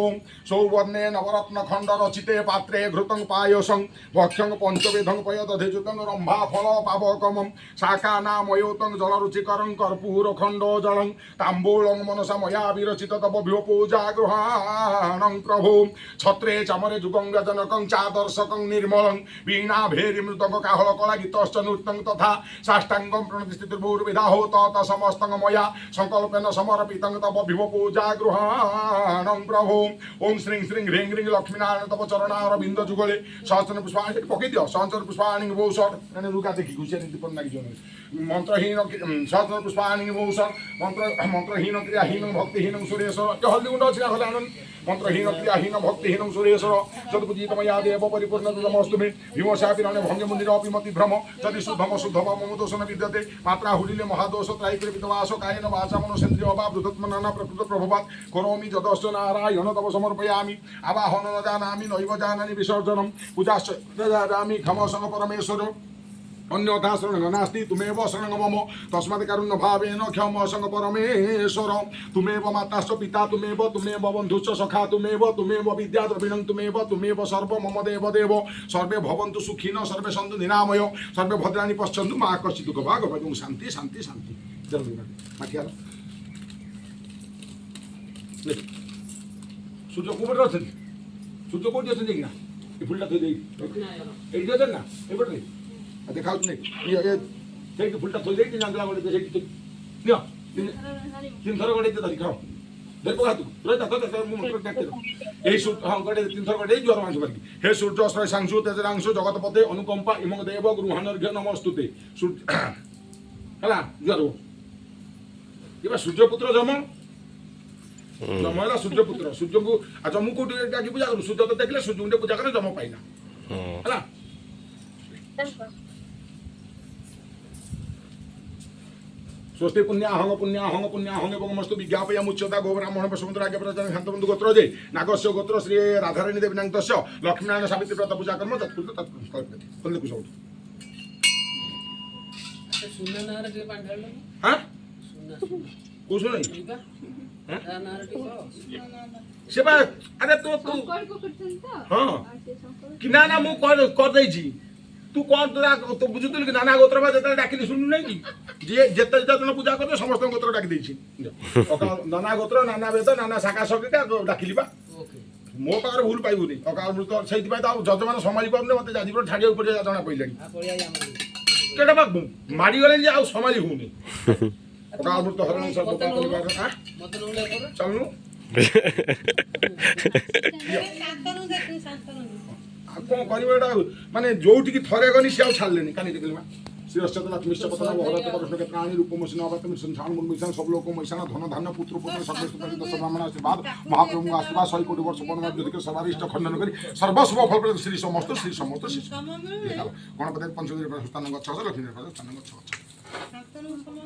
Speaker 1: सौवर्णे नवरत्नखण्डरचिते पात्रे घृतं पायसं भक्ष्यं पञ्चविधं पयदधिजुतं रम्भाफल पावकमं शाकानामयोतं जलरुचिकरं कर्पूरखण्डोजलं ताम्बूलं मनसा मया विरचित तव पूजा गृहाणं प्रभो छत्रे चमरे जुगंगजनकं चादर्शकं निर्मलं वीणा भेरी मृदंग काहल कला गीतश्च नृत्यं तथा साष्टांगं प्रणतिस्थितिर्भूर्विधा होत समस्तं मया संकल्पेन समर्पितं तव विभो पूजा गृहाणं प्रभो ओं श्रीं श्रीं ह्रीं ह्रीं लक्ष्मीनारायण तव चरणारविंद जुगले सहस्र पुष्पाणि पकई दियो सहस्र पुष्पाणि बहुषट एने रुका देखि घुसिया दीपन लागि जोन मंत्रहीन सहस्र पुष्पाणि बहुषट मंत्रहीन क्रियाहीन भक्तिहीन सुरेश्वर के हल्दी गुंड अछि हले आनंद मंत्रहीन क्रियाहीन भक्तिहीन सुरेश्वर सद्बुद्धीतमया देव परिपूर्णतमस्तु मे भीमशापिरणे भंगे मुनिरपि मति भ्रम यदि शुद्धम शुद्धम मम दोषन विद्यते मात्रा हुलिले महादोष त्रैकृपितवास कायेन वाचा मनसेन्द्रिय वा वृद्धत्म नाना प्रकृत प्रभवात् करोमि यदश्च नारायण तव समर्पयामि आवाहन न जानामि नैव जानामि विसर्जनं पूजाश्च ददामि खमसंग परमेश्वर अन्यथा शरण नास्ति तुमेव शरण मम तस्मात् कारुण्य भावेन क्षम संग परमेश्वर तुमेव माताश्च पिता तुमेव बन्धुश्च सखा तुमेव विद्या द्रविणं तुमेव सर्व मम देव देव सर्वे भवन्तु सुखिन सर्वे सन्तु निरामय सर्वे भद्राणि पश्यन्तु मा कश्चित् दुःखभाग् भवेत् शान्ति शान्ति शान्ति जल्दी माखियार सूर्य कोपटे अछन्ति सूर्य कोठी अछन्ति कि ना ए फुलटा थई देई एइटी अछन ना एपटे देखा नहीं फुलटा थोड़ी देती नांगला गोटे नियो तीन थर गोटे धरी खाओ धर पका तू रही यही सूट हाँ गोटे तीन थर गोटे ज्वर मांस करके हे सूर्य श्रय सांशु तेजरांशु जगतपते अनुकंपा इमं देव गृहानर्घ्य नमस्तुते है ज्वर ये सूर्यपुत्र जम जम है सूर्यपुत्र सूर्य को जम्मू को पूजा करूँ सूर्य तो देखले सूर्य पूजा कर जम पाइला है स्वस्ति पुण्याहंग एवं विज्ञापया मुच्यता गोब्राह्मण पशुमंत्र आज्ञा प्रचार शांतबंधु गोत्र जय नागस्य गोत्र श्री राधाराणी देवी नांगतस्य लक्ष्मीनारायण सावित्री व्रत पूजा कर्म तत्कृत तत्कृत देखु सब
Speaker 2: सुना नार के पांढ
Speaker 1: हां
Speaker 2: सुना
Speaker 1: कुछ नहीं
Speaker 2: ठीक है नार के
Speaker 1: से बा अरे तो तू हां कि ना ना मु कर दै छी तू कौन तो बुझुतल कि नाना गोत्र में जतले डाकिली सुनु नहीं कि जे जते जतन पूजा करते समस्त गोत्र डाकी देछि नाना गोत्र नाना वेद नाना शाखा सकिटा डाकिली बा मो पाकर भूल पाइबुनी अकाल मृत सहित पाइ ता जजमान संभाली पाउने मते जाजीवर छाडिया ऊपर जा जणा पइलानी केटा बा माडी गले जे आ संभाली होनी अकाल मृत हरण सब परिवार हां
Speaker 2: मतन उडे कर
Speaker 1: चलनु
Speaker 4: शांतनु देखु शांतनु
Speaker 1: कौन कर माने जोटी की थरे गनी से छाड़ले कानी देखल श्रीरश्चत लक्ष्मीश्च पतना भरत परष्ण प्राणी रूपमसिन अवतम संसार मुर्मिशान सब लोक मैशान धन धान्य पुत्र पुत्र सर्वेष्ट दश ब्राह्मण आशीर्वाद महाप्रभु आशीर्वाद 100 कोटि वर्ष बनवास ज्योतिक सवारिष्ट खंडन करी सर्वस्व फल श्री समस्त गणपति पंचदेव स्थान गच्छ लक्ष्मी स्थान गच्छ